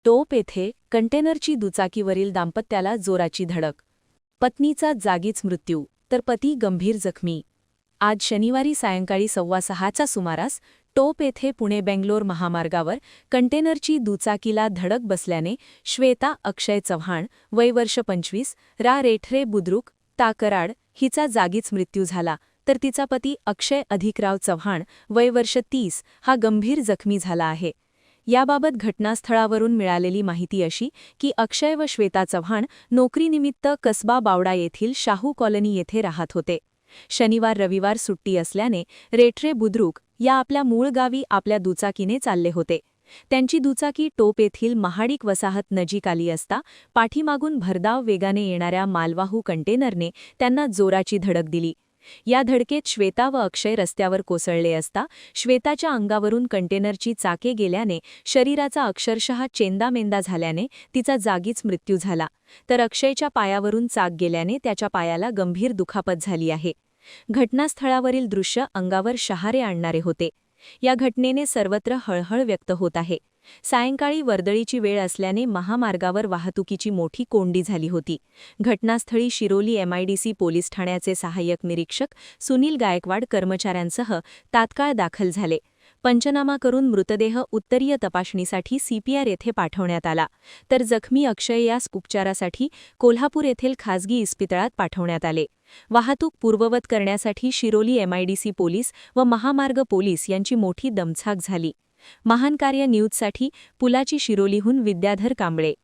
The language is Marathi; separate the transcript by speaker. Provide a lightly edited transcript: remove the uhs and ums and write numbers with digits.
Speaker 1: टोप येथे कंटेनरची दुचाकीवरील दाम्पत्याला जोराची धडक. पत्नीचा जागीच मृत्यू तर पती गंभीर जखमी. आज शनिवारी सायंकाळी 6:15च्या सुमारास टोप येथे पुणे-बेंगलोर महामार्गावर कंटेनरची दुचाकीला धडक बसल्याने श्वेता अक्षय चव्हाण वय वर्ष 25 रा रेठरे बुद्रुक ताकराड हिचा जागीच मृत्यू झाला, तर तिचा पती अक्षय अधिकराव चव्हाण वय वर्ष 30 हा गंभीर जखमी झाला आहे. याबाबत घटनास्थळावरून मिळालेली माहिती अशी की अक्षय व श्वेता चव्हाण नोकरीनिमित्त कसबा बावडा येथील शाहू कॉलनी येथे राहत होते. शनिवार-रविवार सुट्टी असल्याने रेठरे बुद्रुक या आपल्या मूळ गावी आपल्या दुचाकीने चालले होते. त्यांची दुचाकी टोप येथील महाडिक वसाहत नजीक आली असता पाठीमागून भरधाव वेगाने येणाऱ्या मालवाहू कंटेनरने त्यांना जोराची धडक दिली. या धडकेत श्वेता व अक्षय रस्त्यावर कोसळले असता श्वेताच्या अंगावरून कंटेनरची चाके गेल्याने शरीराचा अक्षरशः चेंदामेंदा झाल्याने तिचा जागीच मृत्यू झाला, तर अक्षयच्या पायावरून चाक गेल्याने त्याच्या पायाला गंभीर दुखापत झाली आहे. घटनास्थळावरील दृश्य अंगावर शहारे आणणारे होते. या घटनेने सर्वत्र हळहळ व्यक्त होत आहे. सायंकाळी वर्दळीची वेळ असल्याने महामार्गावर वाहतुकीची मोठी कोंडी झाली होती. घटनास्थळी शिरोली MIDC पोलीस ठाण्याचे सहाय्यक निरीक्षक सुनील गायकवाड कर्मचाऱ्यांसह तात्काळ दाखल झाले. पंचनामा करून मृतदेह उत्तरीय तपासणीसाठी CPR येथे पाठवण्यात आला, तर जखमी अक्षय यास उपचारासाठी कोल्हापूर येथील खासगी इस्पितळात पाठवण्यात आले. वाहतूक पूर्ववत करण्यासाठी शिरोली MIDC पोलीस व महामार्ग पोलीस यांची मोठी दमछाक झाली. महान कार्य न्यूजसाठी पुलाची शिरोलीहून विद्याधर कांबळे.